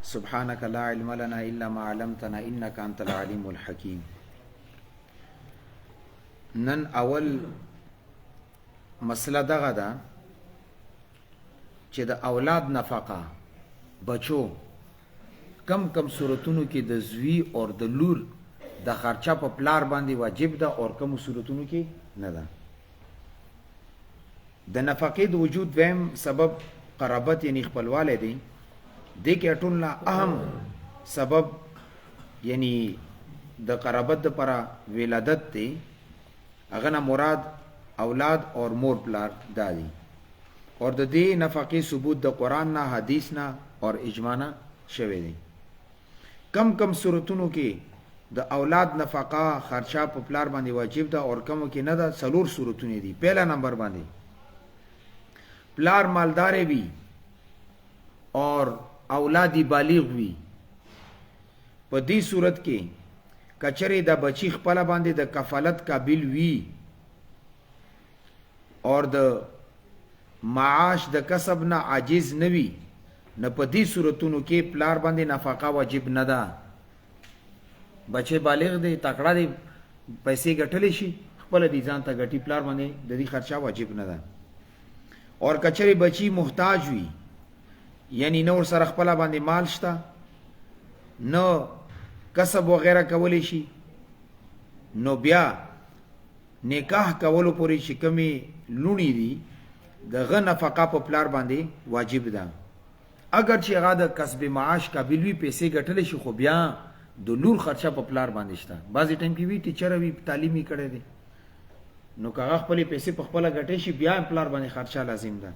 سبحانك لا علم لنا الا ما علمتنا انك انت العليم الحكيم. نن اول مسله دغه ده چې د اولاد نفقه بچو کم کم صورتونو کې د زوی او د لور د خرچه په پلار باندې واجب ده او کوم صورتونو کې نه ده. د نفقې د وجود ویم سبب قرابت یعنی خپلواله دی. د کې ټول نه اهم سبب یعنی د قرابت لپاره ولادت دی. هغه نه مراد اولاد اور مور پلار دادی اور د دې نفقې ثبوت د قران نه حدیث نه اور اجماع نه شوی دی. کم کم صورتونو کې د اولاد نفقه خرچه په پلار باندې واجب ده اور کم کې نه ده. څلور صورتونه دي. پہلا نمبر باندې پلار مالدار وي اور اولادی بالغ وي. په دې صورت کې کچره د بچی خپل باندې د کفالت قابل وي اور د معاش د کسب نه عاجز نه وي، نه په دې صورتونو کې پلار باندې نفقه واجب نه ده. بچی بالغ دی، تکړه دی، پیسې ګټلې شي، خپل دي ځان ته ګټي، پلار باندې د دې خرچه واجب نه ده. اور کچره بچی محتاج وي یعنی نور سره خپل باندې مال شته، نو کسب وغیرہ کولی شي، نو بیا نکاح کولو پورې چې کمی لونی دي دغه نفقه په پلار باندې واجب ده. اگر چې هغه د کسب معاش قابل وي، پیسې ګټلی شي، خو بیا د لور خرچه په پلار باندې شته. بعضې ټایم کې وي ټیچر وي، تعلیمي کړی دی، نو که هغه خپلې پیسې په خپله ګټی شي بیا پلار باندې خرچه لازم ده.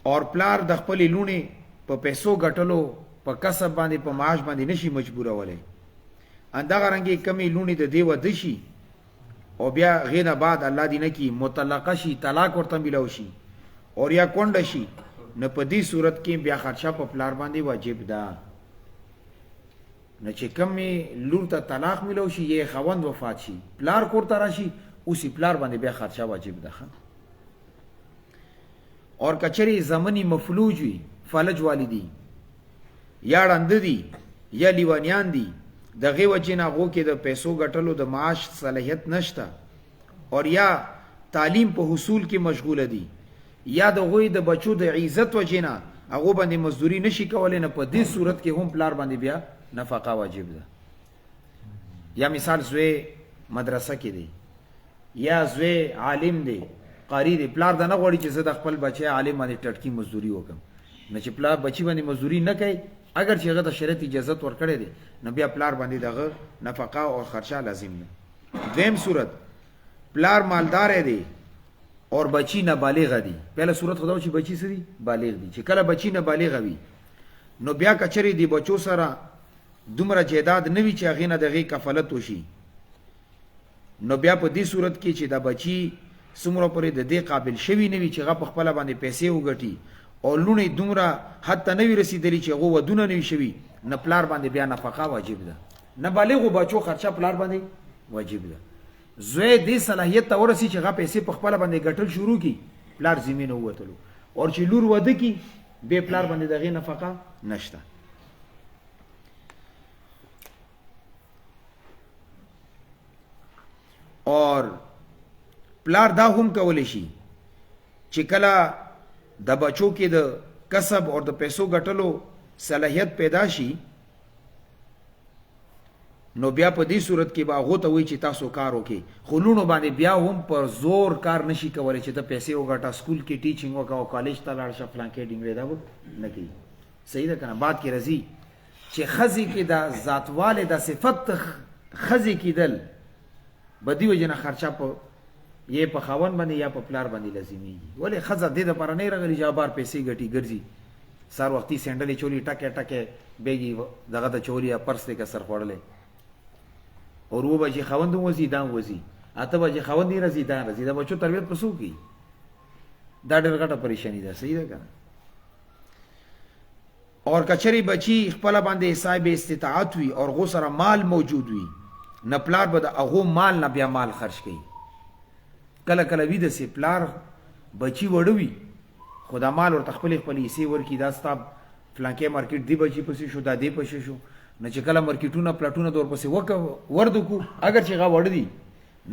اور پلار د خپلې لونې په پیسو ګټلو په کسب باندې په معاش باندې نشي مجبورولی. همدغه رنګې کمې لونې د دې واده شي او بیا هغې نه بعد الله دې نه کي مطلقه شي، طلاق ورته میلاو شي اور یا کونډه شي، نو په دې صورت کې بیا خرچه په پلار باندې واجب ده. نو چې کمې لور ته طلاق میلاو شي یا خاوند وفات شي، پلار کور ته راشي، اوسې پلار باندې بیا خرچه واجب ده. اور کچرې زمنی مفلوج وي، فلج والدي یا ړانده دي یا لیوانیان دي، دغه وجې نه هغو کې د پیسو ګټلو د معاش صلاحیت نشته، اور یا تعلیم په حصول کې مشغوله دي، یا د هغوی د بچو د عزت وجې نه هغو باندې مزدوري نشي کولی، نه په دې صورت کې هم پلار باندې بیا نفقه واجب ده. یا مثال زوی مدرسه کې دی یا زوی عالم دی، قاری دی، پلار دا نه غواړي چې زه د خپل بچی عالم باندې ټټکي مزدوري وکړم، نه چې پلار بچی باندې مزدوري نه کوي، اگر چې هغه د شریعت اجازت ورکړی دی، نو بیا پلار باندې دغه نفقه او خرچه لازم ده. دویم صورت پلار مالدار دی اور بچی نابالغ دی. پہلا صورت خدا چې بچی سری بالغ دی. چې کله بچی نابالغ وي، نو بیا کچری دی بچو سره دومره جیداد نه وي چې هغې نه دغې کفالت وشي، نو بیا په دې صورت کې چې دا بچی څومره پورې د دې قابل شوي نه وي چې هغه په خپله باندې پیسې وګټي او لوڼې دومره حد ته نه وي رسېدلي چې هغه ودونه نه وي شوي، نه پلار باندې بیا نفقه واجب ده. نه بالغو بچو خرچه پلار باندې واجب ده. زوی دې صلاحیت ته ورسي چې هغه پیسې په خپله باندې ګټل شروع کړي، پلار ذمې نه ووتلو، اور چې لور واده کړي بیا پلار باندې د هغې نفقه نشته. اور پلار دا هم کولی شي چې کله د بچو کې د کسب اور د پیسو ګټلو صلاحیت پیدا شي، نو بیا په دې صورت کې به هغو ته وایي چې تاسو کار وکړئ، خو لوڼو باندې بیا هم پر زور کار نشي کولی چې ته پیسې وګټه، سکول کې ټیچنګ وکړه او کالج ته لاړ شه فلانکې ډینګرې، دا به نه کوي. صحیح ده که نه؟ بعد کې راځي چې ښځې کې د ذاتواله د صفت ښځې کېدل به دې وجې نه خرچه په یا په خاوند باندې یا په پلار باندې لازمیږي. ولې ښځه دې دپاره نه راغلي چې بار پیسې ګټي ګرځي، سار وختي سینډلې چولي ټکې ټکې بیګي دغه ته چولي یا پرس دی که سر خوړلی، اور 9 بجې خاوند هم وځي دا هم وځي، 8 بجې خاوند یې راځي دا راځي، د بچو تربیت په څوک کوي؟ دا ډېر غټه پریشاني ده. صحیح ده که نه؟ اور کچرې بچي خپله باندې صاحب استطاعت وي اور هغو سره مال موجود وي، نه پلار به د هغو مال نه بیا مال خرج کوي. کله کله وي داسې پلار بچي وړه وي خو دا مال ورته خپلې حصې ورکړي، دا ستا فلانکې مارکیټ دی بچی پسې شو دا دی پسې شو نه چې کله مارکیټونه پلاټونه دور پسې وردو کو اگر چې غا وړ دي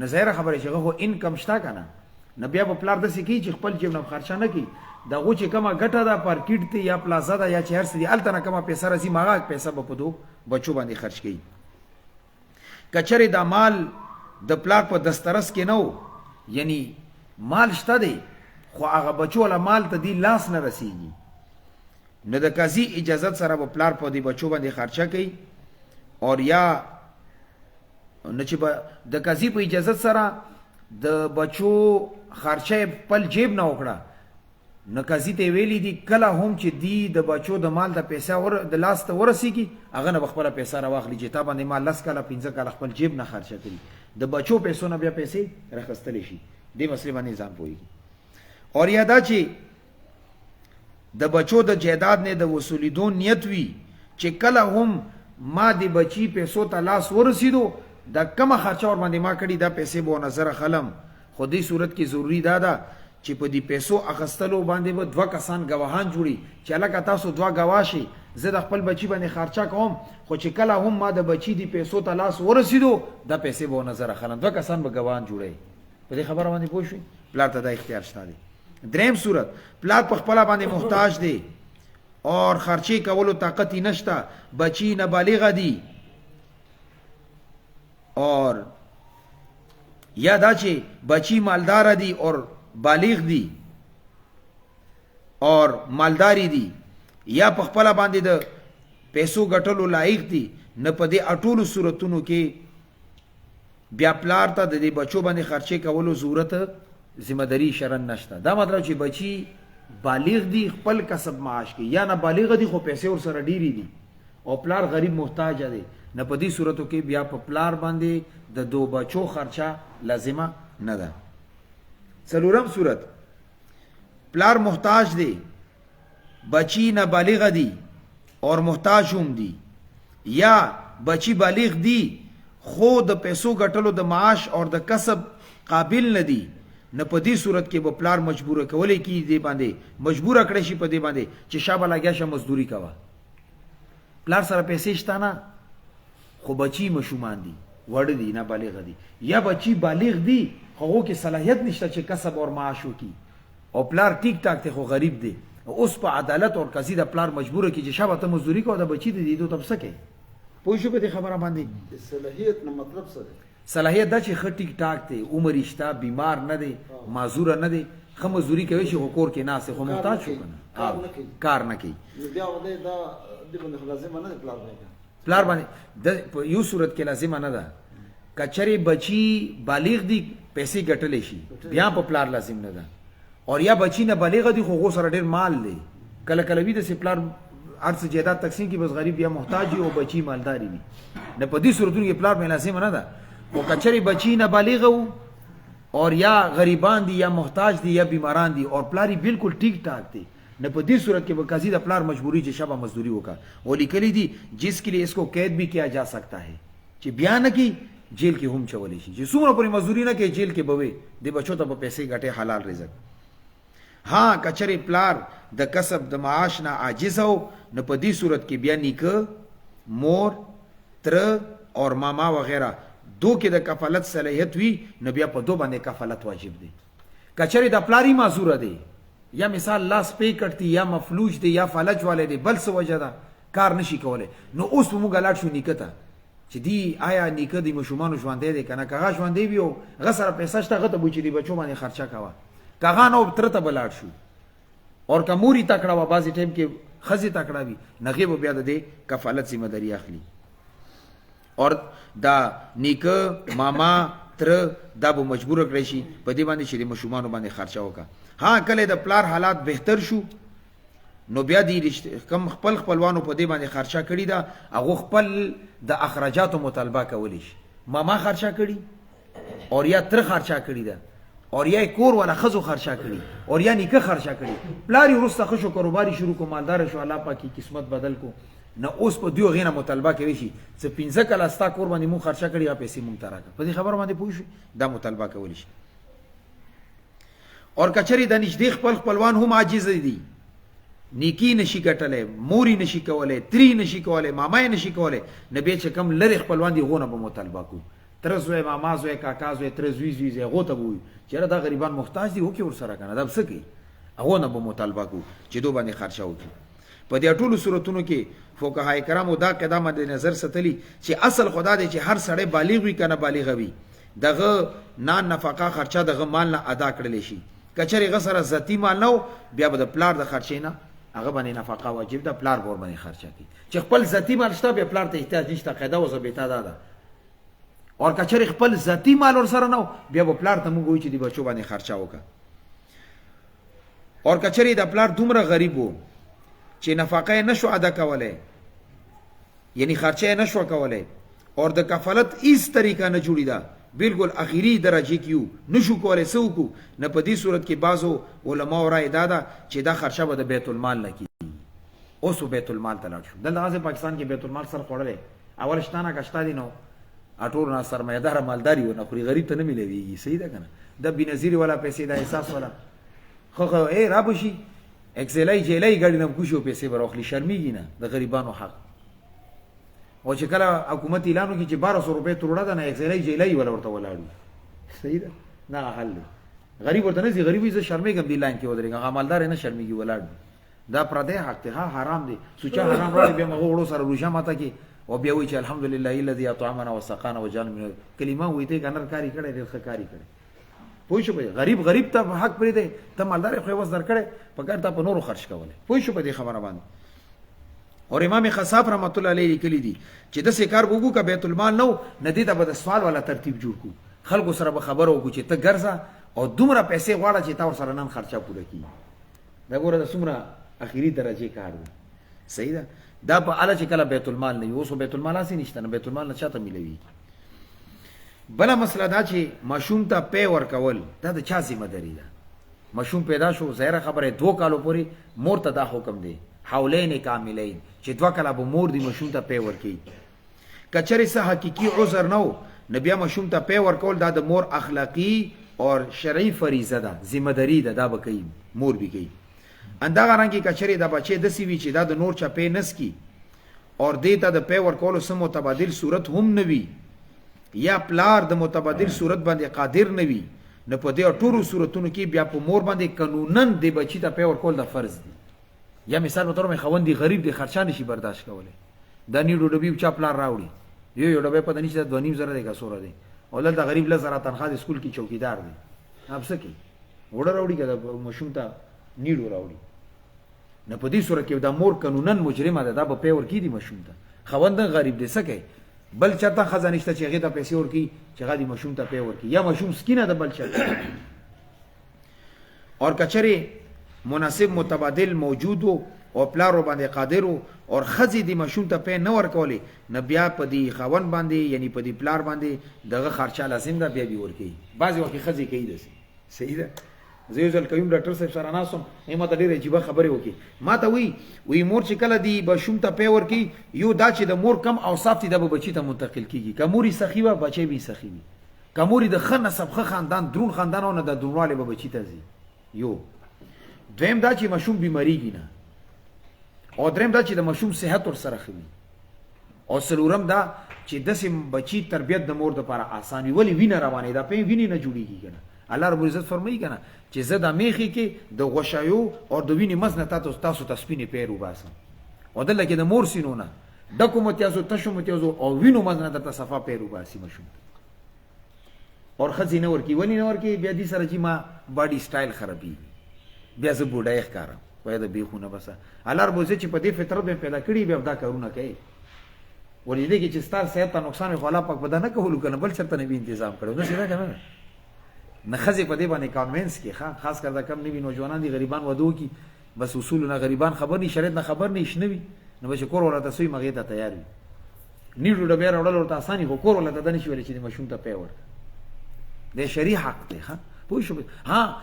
نه ظاهره خبره چې هغه انکم شتا کنه نه بیا په پلار دسې کی چې خپل جیب نه خرچه نه کی دا غو چې کما ګټه دا مارکیټ ته یا پلازا دا یا چې هر څه دی الته نه کما پیسې راځي ماغه پیسې په پدو بچو باندې خرچ کړي کچره دا مال د پلار په دسترس کې نو یعنی مال شته دی خو هغه بچو ولا مال ته دی لاس نه رسیږي نو د قاضي اجازه سره په پلار په دی بچو باندې خرچه کوي اور یا نو چې د قاضي په اجازه سره د بچو خرچه خپل جیب نه وکړه نو قاضي ته ویلي دي کله هم چې دی د بچو د مال د پیسې د لاس ته ورسیږي هغه نه خپل پیسې راواخلي چې تا باندې مال لاس کاله 15 کاله خپل جیب نه خرچه کړي د بچو پیسو نه بیا پیسې راخستل شي د مسلې باندې ځان پوي اور یادا چې د بچو د جیداد نه د وصولیدو نیت وی چې کله هم ما د بچی پیسو ته لاس ورسیدو دا کم خرچه ور باندې ما کړی دا پیسې به نظر خلم خو دې صورت کې ضروری دا چې په دې پیسو اخستلو باندې به دوه کسان گواهان جوړي چې لکه تاسو دوه گواهی زه د خپل بچی باندې خرچه کوم خو چې کله هم ما د بچی دی پیسو ته لاس ورسیدو دا پیسې به نظر خلم دوه کسان به گواهان جوړي په دې خبره باندې پوه شئ پلار ته دا اختیار شته دی دریم صورت پلار په خپل باندې محتاج دی اور خرچه کولو طاقت نشته بچی نابالغ دی اور یا دا چې بچی مالدار دی اور بالغ دی اور مالداری دی یا په خپل باندې د پیسو ګټلو لایق دی نه په دې اټولو صورتونو کې بیا پلار ته د دې بچو باندې خرچه کولو ضرورت ذمہ داری شرن نشته دا مطلب چې بچی بالغ دی خپل کسب معاش کې یا نه بالغ دی خو پیسې ور سره ډیری دي او پلار غریب محتاج دی نه په دې صورتو کې بیا په پلار باندې د دو بچو خرچه لازمه نه ده څلورم صورت پلار محتاج دی بچی نه بالغ دی اور محتاج هم دی یا بچی بالغ دی خو د پیسو ګټلو د معاش اور د کسب قابل نه دی نه په دې صورت کې به پلار مجبور کولای کی دی باندې مجبور کړی شي په دې باندې چې شابه لګیا شه مزدوری کوا پلار سره پیسې شته نه خو بچی مشومان دي وړ دي نه بالغ دي یا بچی بالغ دي خو کې صلاحیت نشته چې کسب اور معاش وکي او پلار ټیک ټاک ته خو غریب دی اوس په عدالت اور قضیه د پلار مجبور کی چې شابه ته مزدوری کو د بچی دی دوه تب سکے پوه شو په دې خبره باندې صلاحیت نه مطلب څه دی صلاحیت دا چې خ ټیک ټاک دی عمر رشتہ بیمار نه دی معذور نه دی خو مزدوری کوي چې کور کې ناس خو محتاج شو کنه کار نه کوي بیا ولې دا د باندې لازم نه پلار باندې پلار باندې د یو صورت کې لازم نه ده کچری بچی بالغ دی پیسې ګټلې شي بیا په پلار لازم نه ده اور یا بچی نه بالغ دی خو سره ډیر مال دی کله کله وی د پلار ارث جیداد تقسیم کی بس غریب یا محتاج او بچی مالداری وي نه په دې صورتونو کې پلار مې لازم نه ده او کچری بچی نه بالغ وو اور یا غریبان دی یا محتاج دی یا بیماران دی اور پلاری بالکل ٹھیک ٹاک دی نہ په دې صورت کې به قاضی د پلار مجبوری چې شابه مزدوری وکا او لیکلی دی جس کے لیے اس کو قید بھی کیا جا سکتا ہے چې بیان کی جیل کې هم چولې شي چې څومره پوری مزدوری نه کې جیل کې بوي د بچو ته په پیسې ګټه حلال رزق ها کچری پلار د کسب د معاش نه عاجز او نه په دې صورت کې بیا نیکه مور تر اور ماما وغیرہ دو کې د کفالت صلاحیت وی نو بیا په دو باندې کفالت واجب دی کچری د پلاری معذور دی یا مثال لاس پې کټتی یا مفلوج دی یا فلج والے دی بل څه وجه ده کار نشي کولای نو اوس موږ لاړ شو نیکته چې دی آیا نیکه دی مشومان ژوندې دی کنه کغه ژوندې ویو غسر پیسې شته غته بوچی دی بچو باندې خرچه کاوه کغه نو ترته بلاړ شو اور کموري تکړه و بازي ټیم کې خزي تکړه وی نغيب بیا د کفالت ذمہ داری اخلي اور دا نیکه ماما تر دا به مجبور کړی شي په دې باندې چې د مشومان باندې خرچه وکا ها کله د پلار حالات بهتر شو نو بیا دی کم خپل خپلوانو په دې باندې خرچه کړی دا هغه خپل د اخراجاتو مطالبه کولی شي ماما خرچه کړی اور یا تر خرچه کړی دا اور یا کور ولا خزو خرچه کړی اور یا نیکه خرچه کړی پلاری ورسته خشو کاروباري شروع کو مالدار شو الله پاکي قسمت بدل کو نه اوس په دیو غینه مطالبه کوي شي چې 15 کله ستا کور باندې مو خرچه کړی یا پیسې مونږ تراکه په دې خبر باندې پوه شي دا مطالبه کولی شي اور کچری د نشدې خپل خپلوان هم عاجز دي نیکی نشي ګټلې، موري نشي کولای، تری نشي کولای، مامای نشي کولای، نبی چې کم لری خپلوان دي غونه به مطالبه کو، تر زوی ماما زوی کاکا زوی تر زوی زوی زوی غوته وي چې دا غریبان محتاج دي وکي ور سره کنه دا څه کوي، هغه نه به مطالبه کو چې دو باندې خرچه وکي. په دې ټولو صورتونو کې فقهای کرامو دا قاعده مد نظر ستلی چې اصل خدا دې چې هر سړی بالغ وي کنه بالغ وي دغه نان نفقه خرچه دغه مال نه ادا کړل شي. کچری غسر ذاتی مال نو بیا به د پلار د خرچې نه هغه باندې نفقه واجب ده، پلار ور باندې خرچه کی. چې خپل ذاتی مال شته بیا پلار ته احتیاج نشته، قاعده او ضابطه ده. اور کچری خپل ذاتی مال ور سره نو بیا به پلار ته موږ وایو چې دی بچو باندې خرچه وکړه. اور کچری د پلار دومره غریب وو چې نفقه نشو ادا کولای، یعنی خرچه نشو کولای، اور د کفالت اس طریقه نه جوړی ده، بالکل اخیری درجه کیو نشو کولای سو کو نه. په دې صورت کې بعضو علما رائے دادا چې دا خرچه به د بیت المال نه کی. اوس بیت المال ته لاړ شو. دلته پاکستان کې بیت المال سره خوړلې اول شتانه کشتا دي نو اټور نه سرمایدار مالداري و نه خوري، غریب ته نه ملويږي. صحیح ده کنه؟ د بنظیر والا پیسې د احساس والا خو اے را بشي اکسلای جلای ګړي نه کوشو پیسې بروخلی شرمېږي نه د غریبانو حق. او چې کله حکومت اعلان وکړي چې 1200 روپے تروړه ده نه اکسلای جلای ولا ورته ولاړو. صحیح ده؟ نه حل غریب ورته نه زی غریبي ز شرمېږم دی لاین کې ودرېږي، مالدار نه شرمېږي ولاړ. دا پردې حق ته حرام دي، سوچا حرام راځي بیا مغه وړو سره روجا ماته کې او بیا وی چې الحمدلله الذي اطعمنا وسقانا وجعلنا من کلمه وې ته کنر کاری کړي د خکاری کړي. پوه شو به غریب ته حق پرې دی، ته مالدار خو وس درکړي پکړ ته په نورو خرج کوله. پوه شو په دې خبره باندې. اور امام خصاف رحمت الله علیه لیکلی دي چې د سې کار وګو کا بیت المال نو ندی ته به د سوال والا ترتیب جوړ کو، خلکو سره به خبر وکړو چې ته ګرځه او دومره پیسې غواړه چې تا ور سره نن خرچه پوره کړي. دا ګوره د څومره اخیری درجه کار دی. صحیح ده؟ دا په اله چې کله بیت المال نه اوس بیت المال اسی نشته، نه بیت المال نه چاته ملوي. بل مسله دا چې مشوم ته پی ورکول دا د چا ذمہ داری ده. مشوم پیدا شو ظاهر خبره 2 کالو پورې مور ته دا حکم دی حولین کاملین چې 2 کاله به مور دی مشوم ته پی ورکي. کچری سه حقيقي عذر نو نبي مشوم ته پی ورکول دا د مور اخلاقی اور شرعي فریضه ده، ذمہ داری ده، دا به کوي مور به کوي. اندا غرانګي کچری دا بچي د سی وی چې دا د نور چا پی نس کی اور دیتا د پی ورکول سم متبادل صورت هم نوي یا پلار د متبادل صورت باندې قادر نوي، نه په دې ټولو صورتونو کې بیا په مور باندې قانونن دی بچی ته پی ورکول د فرض دی. یا مثال په تور مې خوندې غریب دی خرچانه شي برداشت کوله، دا نیډو ډبي چا پلار راوړي یو ډبه په دني چې 2.5 زره دی کا سور دی اولل د غریب له زره تنخواه د سکول کې چوکیدار دی. اب څه کی وړه راوړي کده مشوم ته نیډو راوړي، نه په دې صورت کې د مور قانونن مجرمه ده، دا په پی ورکی دی مشوم ته. خوند غریب دی سکه بل چاته خزانشته چې هغه ته پیسې ورکی چې هغه دی مشوم ته پی ورکی یا مشوم سکینه ده بل چاته. اور کچری مناسب متبادل موجود او پلارو باندې قادرو اور خزي دی مشوم ته پی نه ورکولې نه بیا په دی خوند باندې یعنی په دی پلار باندې دغه خرچه لازم ده بیا به ورکی. بعضی وخت خزي کوي دسي. صحیح ده؟ زه ځل کوم ډاکټر صاحب سره ناسم ما ته ډیره عجیب خبره وکي، ما ته وی مور چې کله دی بشوم ته پی ورکی یو دا چې د مور کم اوصاف دي د بچی ته منتقل کیږي. کموري سخی و بچي به سخی وي، کموري د خنه سبخه خاندان درون خاندانونه د درواله به بچی ته زی. یو دویم دا چې مشوم بیماریږي نه، او دریم دا چې د مشوم صحت ور سره خوي، او سلورم دا چې د سیم بچی تربیت د مور د لپاره آسان وي. ولی وینه روانه ده په ویني نه جوړیږي کنه. الله رب العزت فرمایي کنه چې زه د میخي کې د غوشایو او د ویني مزنه تاسو تسپینې پیرو باسم او دلته کې د مور سینونه دکو متیازو تشو متیازو او وینو مزنه د صفه پیرو باسی مشوم اور خزینه ورکی ونی نه ورکی بیا دې سره چې ما باډي سټایل خرابي بیا زه بوډای ښکارم وای دا بیخونه بس. الله رب العزت چې په دې فطرت به پیدا کړی بیا دا کارونه کوي ولې دې کې چې ستاسو صحت ته نقصان خو الله پاک بدنه کولو کنه بل چرته نه تنظیم کړو نه څه کنه نه خزي په دې باندې کانوینس کې خاص کر دا کم نوی نوجوانان دي غریبان ودو کی بس اصول نه غریبان خبر ني شریعت نه خبر نه شنوي نو به شکر ولا تاسو مغه ته تیار وي نیډو د بیر وړل ورته اساني خو کور ولا ته دنه شي ولې چې مشوم ته پیور د شریع حق دی. ها پوه شو؟ ها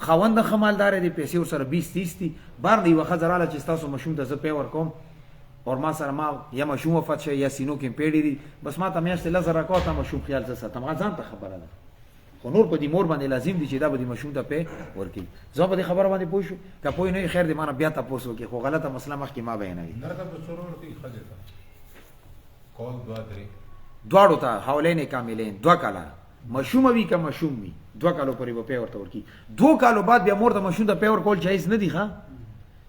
خوند خمالدار دي پیسې ور سره 20-30 دي بار دی وخت زراله چې تاسو مشوم ته ز پیور کوم اور ما سره ما یا مشوم وفات شي یا سینو کې پیډی دي بس ما ته میاشت لزر راکوته مشوم خیال ز ساتم ځان ته خبره ده خو نور په دې مور باندې لازم دي چې دا به دې مشوم ته په ورکی زه په دې خبره باندې پوه شو که پوه نه خیر دې مانه بیا تاسو کې خو غلطه مسله مخکې ما بیانوي نه دا په څورور کې خځه تا کول دوا درې دواړو ته حولین کاملین 2 کاله مشوم وی که مشوم وی 2 کالو پورې به په ورته ورکی 2 کالو بعد بیا مور ته مشوم ته په ور کول جایز نه دی ښا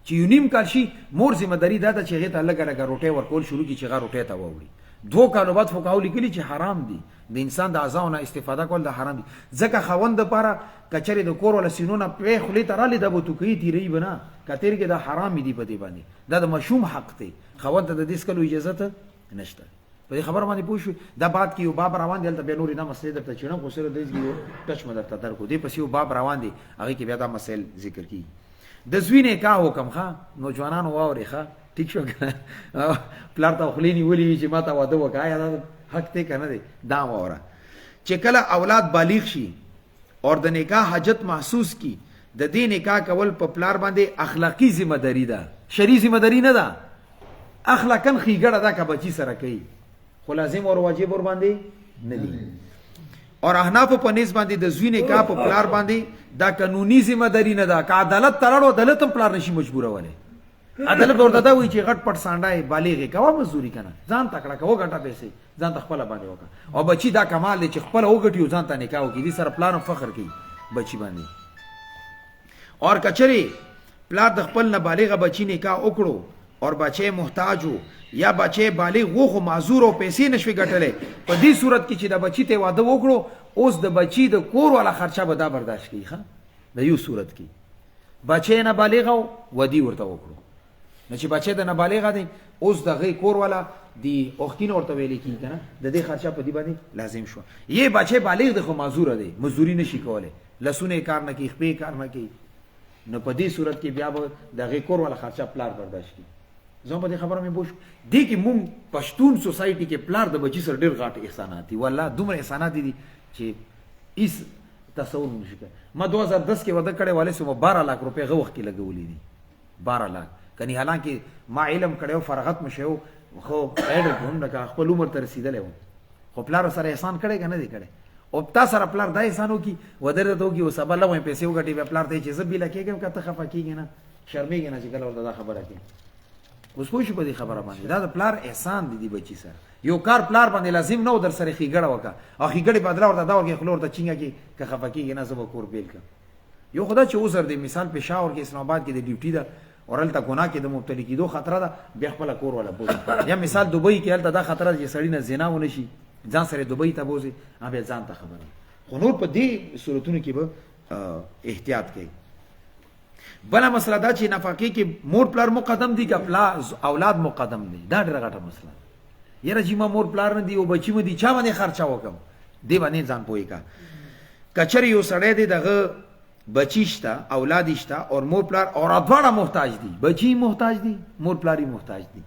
چې یو نیم کال شي مور ذمہ داری دا چې هغه ته لګا لګا روټي ورکول شروع کی چې هغه روټي ته ووري 2 کالو بعد فقهاو لیکلي چې حرام دي د انسان د اعضاءونو استفاده کول د حرام دي ځکه خوند لپاره کچري د کور ولا سينونه په خلی ته را لید بو تو کوي تیری بنا کتر کې د حرام دي په دې باندې دا د مشوم حق دی خوند د دې سکلو اجازه ته نشته په خبر باندې پوښ دا بعد کې یو باب روان دی ته به نورې نه مسله درته چینه خو سره د دې ټچ مدرته درکو دی پس یو باب روان دی هغه کې بیا دا مسائل ذکر کی د زوینه کا حکم ښا نوجوانانو واوري ښا ټیک شو کنه پلار ته خلینی ولي چې ماته واده وکایا دا حق ته کنه دی دا وره چې کله اولاد بالغ شي اور د نکاح حاجت محسوس کی د دې نکاح کول په پلار باندې اخلاقی ذمہ داری ده شرعي ذمہ داری نه ده اخلاقن خېګړه دا کا بچی سره کوي خو لازم او واجب ور باندې نه دي اور احناف په نس باندې د زوی نکاح په پلار باندې دا قانوني ذمہ داری نه ده کا عدالت ترړو عدالت هم پلار نشي مجبوروله عدالت ورته دا وایي چې غټ پټ سانډای بالغ کوا مزدوري کنه ځان تکړه کوو غټه پیسې ځان تخپل باندې وکړه او بچی دا کمال دی چې خپل وګټیو ځان ته نکاح وکړي دي سره پلان فخر کوي بچی باندې اور کچري پلار د خپل نابالغ بچی نکاح وکړو اور بچي محتاج وو یا بچي بالغ وو خو معذور او پیسې نشوي ګټلې په دې صورت کې چې د بچی ته واده وکړو اوس د بچی د کور والا خرچه به دا برداشت کوي ښا د یو صورت کې بچي نه بالغ او ودی ورته وکړو نه چې بچی د نابالغ دی اوس د غي کور والا دی اوختین ورته ویل کی کنه د دې خرچه په دی باندې لازم شو یې بچی بالغ دی خو معذور دی مزدوری نشي کوله لسونه کار نه کوي خپې کار نه کوي نو په دې صورت کې بیا به د غي کور والا خرچه پلار برداشت کوي زه په دې خبره مې بوش دي کې مونږ پښتون سوسایټي کې پلار د بچی سره ډېر غاټ احسانات دي والله دومره احسانات دي چې اس تصور نشي ما 2010 کې وعده کړې والے سو 12 लाख रुपए غو وخت کې لګولې دي 12 लाख کني حالانکه ما علم کړو فرغت مشو خو اډر کوم نه خپل عمر ته رسیدلې و خو پلار سره احسان کړي کنه دي کړي او تا سره پلار دای احسانو کی ودره ته کی او سبا له پیسې وګټي پلار ته چې زبې لکېږم کته خفه کیږي نه شرمېږي نه چې کله ورته دا خبره کوي اوس پوه شو په دې خبره باندې دا د پلار احسان دي بچی سره یو کار پلار باندې لازم نه در سره خېګړه وکا او خېګړې بدلا ورته دا وکي خلور ته چینګه کی که خفه کیږي نه زما کور بیل کا یو خدا چې اوسر دی مثال پېښور کې اسلام آباد کې د ډیوټي دا اورل ته ګناه کې د مبتلا کېدو خطر ده بیا خپل کور ولا بوز یا مثال دوبۍ کې هلته دا خطر دی چې سړی نه زنا ونه شي ځان سره دوبۍ ته بوزي هغه ځان ته خبره خو نور په دې صورتونو کې به احتیاط کوي بلا مسله دا چې نفقه کې مور پلار مقدم دي که اولاد مقدم دي دا ډېره غټه مسله یره چې ما مور پلار نه دی او بچی مې دي چا باندې خرچه وکم دی باندې ځان پوي کا کچری یو سړی دی دغه بچی شته اولاد شته اور مور پلار اور ادواړه محتاج دي بچی محتاج دي مور پلاری محتاج دي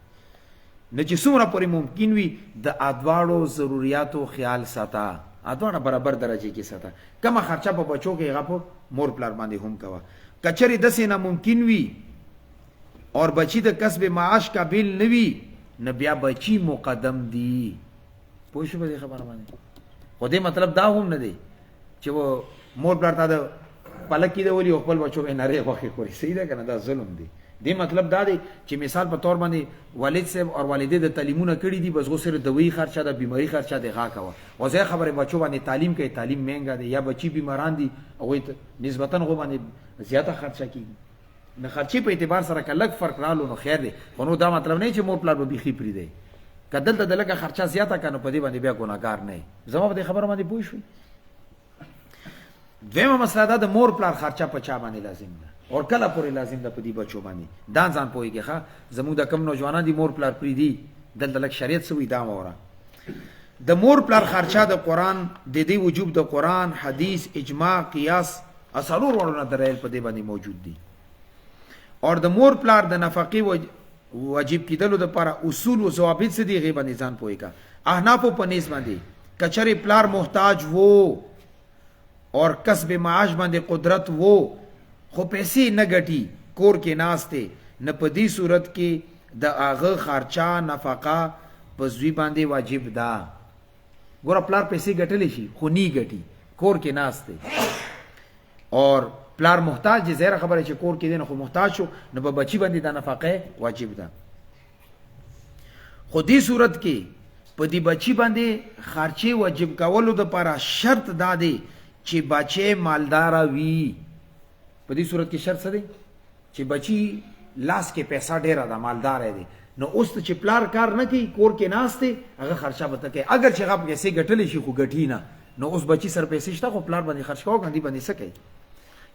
نه چې څومره پورې ممکن وي د ادواړو ضرورتو خیال ساته ادواړه برابر درجه کې ساته کما خرچه په بچو کې هغه په مور پلار باندې هم کوا کچری دسه نه ممکن وي اور بچی د کسب معاش قابل نه وي نه بیا بچی مقدم دي پوه شو په خبره باندې خو دې مطلب دا هم نه دی چې و مور پلار ته د پلک کې دی ولي خپل بچو یې نری خوخي کوي صحیح ده کنه دا ظلم دی دې مطلب دا دی چې مثال په تور باندې والد صاحب او والدې د تعلیمونه کړی دي بس غو سره دوی خرچه د بیماری خرچه دی غا کوا او زه خبره بچو باندې تعلیم کوي تعلیم مهنګا دی یا بچی بیماران دي او نسبتا غو باندې زیاته خرچه کیږي نه خرچي په اعتبار سره کلک فرق رالو نو خیر دی خو نو دا مطلب نه چې مور پلار به بيخي پری دی کدل ته دلګه خرچه زیاته کنه په دې باندې بیا ګناګار نه زما په خبره باندې پوه شو دیمه مسله دا د مور پلار خرچه په چا باندې لازم ده اور کله پورې لازم ده په دې بچو باندې دا ځان پويږي ښا زموږ د کم نوجوانان دي مور پلار پری دي دلته لک شریعت سوې دا وره د مور پلار خرچه د قران د دې وجوب د قران حدیث اجماع قیاس اصلور ورونه درایل په دې باندې موجود دي اور د مور پلار د نفقه واجب کیدلو د لپاره اصول او ضوابط څه دي غي باندې ځان پويګه احناف په نس باندې کچري پلار محتاج وو اور کسب معاش باندې قدرت وو خو پیسې نه ګټي کور کې ناشته نه په دې صورت کې د اغه خرچا نفقه په زوی باندې واجب ده ګور پلار پیسې ګټلې شي خو نی ګټي کور کې ناست دی اور پلار محتاج دی، زهره خبره چې کور کې دی نو خو محتاج شو، نو په بچی باندې دا نفقه واجب ده. خو دې صورت کې په دې بچی باندې خرچه واجب کولو د لپاره شرط دا دی چې بچی مالدار وي. په دې صورت کې شرط څه دی؟ چې بچی لاس کې پیسہ ډیره ده، مالدار دی، نو اوس چې پلار کار نه کوي، کور کې ناست دی، هغه خرچه به کوي. اگر چې هغه پیسې ګټلې شي خو ګټي نه، نو اوس بچی سره پیسې شته خو پلار باندې خرچ کوي، باندې باندې څه کوي؟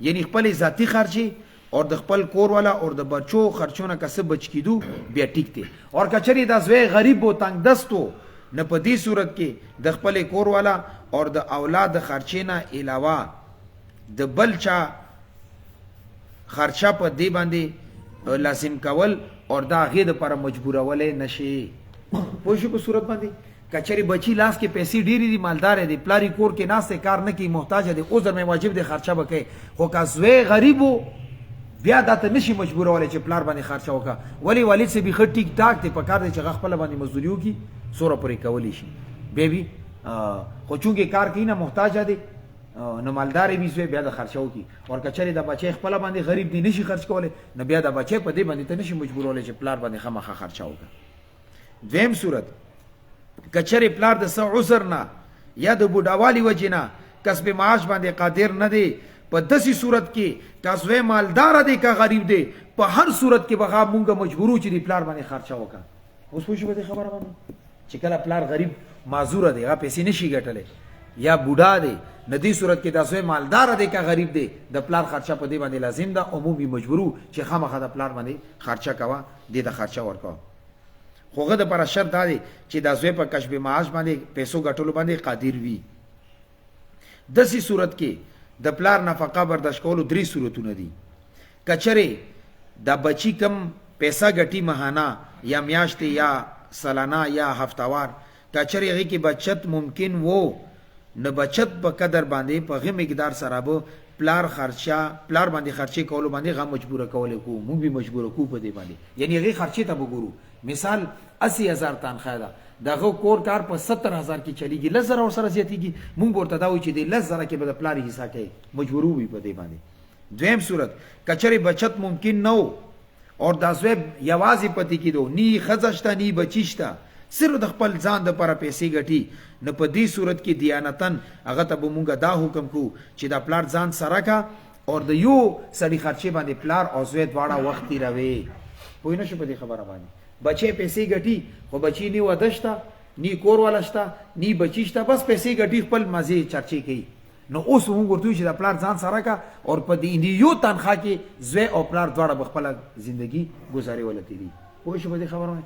یعنی خپل ذاتی خرچي اور د خپل کور والا اور د بچو خرچونه کسب بچ کیدو بیا ټیک دی. اور کچری د زوی غریب و تنگ دستو، نه په دې صورت کې د خپل کور والا اور د اولاد خرچینه علاوه د بل چا خرچه په دې باندې لازم کول اور دا غي د پر مجبورولې نشي. پوه شو په صورت باندې کچری بچی لاس کې پیسې ډېری دي، مالدار دی، پلاری کور کې ناسته کار نه کوي، محتاج دی، عذر مې واجب دی خرچه وکړي. خو که زوی غریبو بیا دا ته نشي مجبورولې چې پلار باندې خرچه وکړه، ولی والد سه به خ ټیک ټاک دی، پکار دی چې غ خپل باندې مزدوری وکړي، سوره پرې کولی شي بیبي. خو چونګې کار کوي نه، محتاج دی، نو مالدار وي زوی بیا د خرچه وکړي. اور کچری د بچی خپل باندې غریب دی، نشي خرچ کولای، نو بیا د بچی په دې باندې ته نشي مجبورولې چې پلار باندې خامخا خرچه وکړه. دویم صورت کچری پلار د څه عذر نه یا د بوډاوالي وجې نه کسب معاش باندې قادر نه دی، په داسې صورت کې که زوی مالدار دی که غریب دی، په هر صورت کې به مونږ مجبورو چې د پلار باندې خرچه وکړه. اوس پوه شو په دې خبره باندې چې کله پلار غریب معذوره دی، هغه پیسې نشي ګټلی یا بوډا دی، نه دې صورت کې د زوی مالدار دی که غریب دی، د پلار خرچه په دې باندې لازم ده، عمومي مجبورو چې خامخا د پلار باندې خرچه کوه، دې ته خرچه ورکوه. خو هغه د پر شرط دا دی چې د زوی په کسب معاش باندې پیسو ګټلو باندې قادر وي. داسې صورت کې د پلار نفقه برداشت کولو درې صورتونه دي. کچره د بچی کم پیسہ ګټي ماهانه یا میاشتې یا سالانه یا هفتوار، کچره هغه کې بچت ممکن وو، نه بچت په قدر باندې په غو مقدار سره به پلار باندې خرچه کولو باندې غو مجبور کول کو، مونږ به مجبور کو په دې باندې. یعنی هغه خرچه ته وګورو، مثال 80,000 تنخواه ده، دغه کور کار په 70,000 کې چلیږي، 10,000 اور سره زیاتیږي، مونږ ورته دا وایو چې د 10,000 کې به د پلار حصہ کوي، مجبورو وي په دې باندې. دویم صورت کچری بچت ممکن نو اور د زوی یوازې پتی کېدو، نی خزشته نی بچیشته، صرف د خپل ځان د پر پیسې ګټي، نو په دې صورت کې دیانتن هغه ته به مونږ دا حکم کو چې د پلار ځان سره کا اور د یو سړي خرچه باندې پلار او زوی دواړه وخت تیروي. پوه نه شو په دې خبره باندې؟ بچی پیسې ګټي خو بچی نی ودشته نی کور ولشته نی بچیشته، بس پیسې ګټي خپل مزه چرچې کوي. نو اوس موږ ورته چې د پلار ځان سره کا اور په دې یو تنخواه کې زوی او پلار دواړه خپل ژوندۍ گزاري ولته دي. پوه شو په دې خبره باندې؟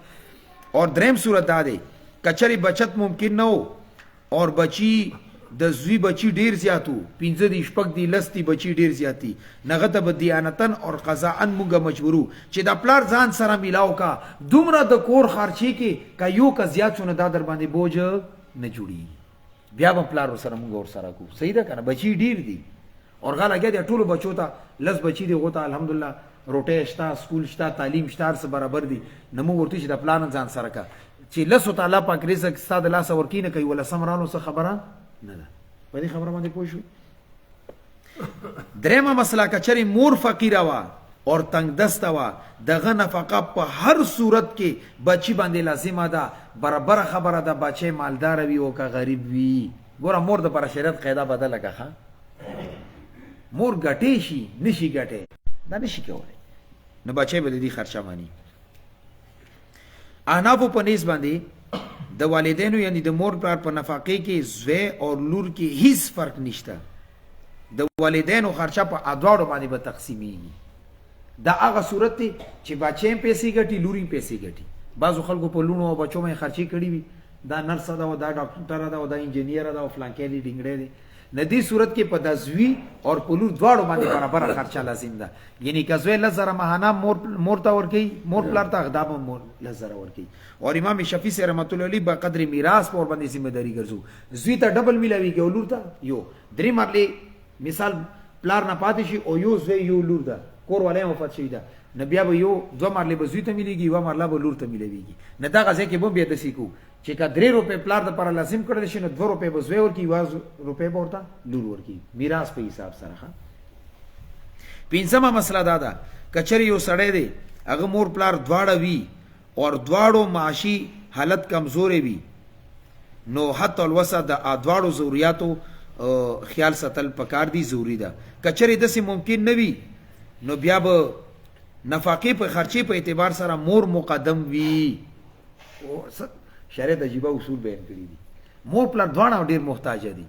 اور دریم صورت دا دی کچری بچت ممکن نو اور بچی د زوی بچی ډیر زیاتو، 15 دی شپږ دی لستی بچی ډیر زیاتی، نغه ته به دیانتن اور قضاءن مونږه مجبورو چې د پلار ځان سره میلاو کا، دومره د کور خرچي کې کا یو کا زیات شونه دا در باندې بوج نه جوړي، بیا به پلار سره مونږ ور سره کو. صحیح ده کنه؟ بچی ډیر دي اور غلا کې د ټولو بچو ته لس بچی دی غوته الحمدلله روټه شتا، سکول شتا، تعلیم شتا، سره برابر دي. نمو ورته چې د پلان ځان سره کا چې لسو تعالی پاک رزق ستاد لاس ورکینه کوي ولا سمرانو څه خبره نه ده. په دې خبره باندې پوه شو؟ درېمه مسله کچری مور فقیره وا اور تنگ دسته وا، دغه نفقه په هر صورت کې بچی باندې لازمه ده، برابر خبره ده بچی مالدار وي او که غریب وي. ګوره مور د پر شریعت قاعده بدله کړه، مور ګټې شي نشي ګټې دا نشي کولای، نو بچی به دې خرچه مانی. احنافو په نسبت باندې د والدینو یعنی د مور پلار په نفقه کې زوی او لور کې هیڅ فرق نشته. د والدینو خرچه په ادوارو باندې به تقسیمیږي. دا هغه صورت دی چې بچی پیسې ګټي لوري پیسې ګټي. بعضو خلکو په لونو او بچو باندې خرچي کړي وي، دا نرس ده او دا ډاکټر ده او دا انجینیر ده او فلانکې دی ډنګړې دی. نه دې صورت کې په د زوی او په لور دواړو باندې برابر خرچه لازم ده. یعنی که زوی 10,000 ماهانه مور ته ورکوي، مور پلار ته غدا به مور 10,000 ورکوي. اور امام شافعی سے رحمت الله علیه په قدر میراث پر باندې ذمہ داری ګرځو، زوی ته ډبل ملاوي کې لور ته یو درې مرلې مثال پلار نه پاتې شي او یو زوی یو لور ده کور والے وفات شوی ده نو بیا به یو 2 مرلې به زوی ته مليږي 1 مرله به لور ته ملويږي نه دا غځه کې به بیا د سیکو چې کا 3 روپے پلار د پر لازم کړل شي نو 2 روپے به زوی ورکی 1 روپے به ورته لور ورکی میراث په حساب سره ښه پنځمه مسله دا ده کچری یو سړی دی هغه مور پلار دواړه وی اور دواړو معاشي حالت کمزورې وي نو حتی الوسع د دواړو ضرورتو خیال ساتل پکار دی ضروری ده کچری د سي ممکن نه وي نو بیا به نفقه په خرچي په اعتبار سره مور مقدم وي او شریعت عجیبه اصول بیان کړی دي مور پلار دواړه ډیر محتاج دي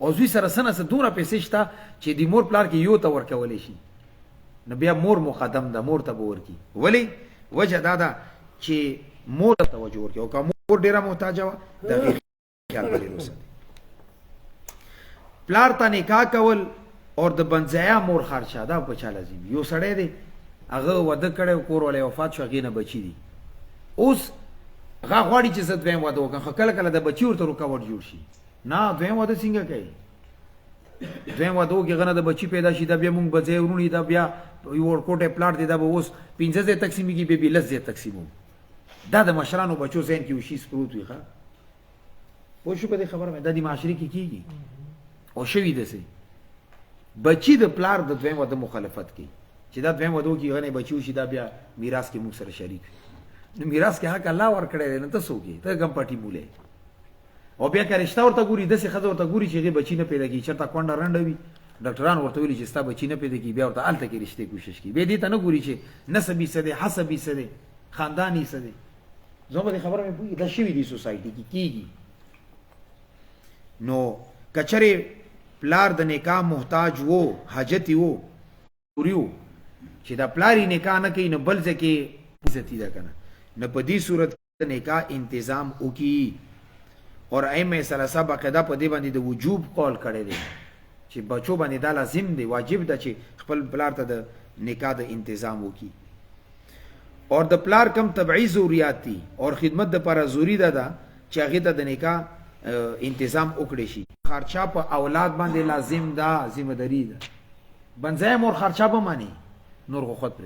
او زوی سره سره دومره پیسې شته چې د مور پلار کې یو ته ورکولې شي نو بیا مور مقدم ده مور ته ورکی ولی وجه دا ده چې مور ته توجه ورکی او که مور ډیره محتاج و د خیال باندې وساتي پلار ته نکاح کول اور د بنځایا مور خرچه دا په چا لازم یو سړی دی هغه واده کړي کور ولې وفات شو غینه بچی دي اوس هغه غواړي چې زه دویم واده وکړم کله کله د بچی ورته رکاوټ جوړ شي نه دویم واده څنګه کوي دویم واده کې غنه د بچی پیدا شي دا بیا مونږ بځای ورونی دا بیا یو ورکوټه پلاټ دی دا به اوس 15 تقسیمي کې به لږ تقسیمو دا د مشرانو بچو زین کې وشي سپروت وي ښه پوه شو په دې خبره مې د دې معاشري کې کیږي او شوی ده سي بچی د پلار د دویم واده مخالفت کوي چې دا دویم واده کې غنه بچو شي دا بیا میراث کې موږ سره شریک نو میراث کې حق الله ور کړی نه تاسو کې ته کم پټي بوله او بیا که رشتہ ورته ګوري د څه خزه ورته ګوري چې بچی نه پیدا کی چرته کونډه رنډوي ډاکټران ورته ویلي چې ستا بچی نه پیدا کی بیا ورته الته کې رشته کوشش کی به دې ته نه ګوري چې نسبی څه دی حسبی څه دی خاندانی څه دی زما دې خبره مې پوهی دا شوی دی سوسایټي کې کیږي نو کچره پلار د نکاح محتاج وو حاجتی وو پوریو چې دا پلاری نکاح نه کوي نو بل ځکه عزت ده کنه نه په دې صورت نکاح تنظیم وکي اور ائمه ثلاثه باقاعده په دې باندې د وجوب قول کړی دی چې بچو باندې دا لازم دی واجب ده چې خپل پلار ته د نکاح د تنظیم وکي اور د پلار کم تبعی ضرورت دي اور خدمت د پر ضروری ده چې هغه ته د نکاح تنظیم وکړي شي خرچه په اولاد باندې لازم ده ذمہ داری ده بنځای مور خرچه به مانی نور خو خود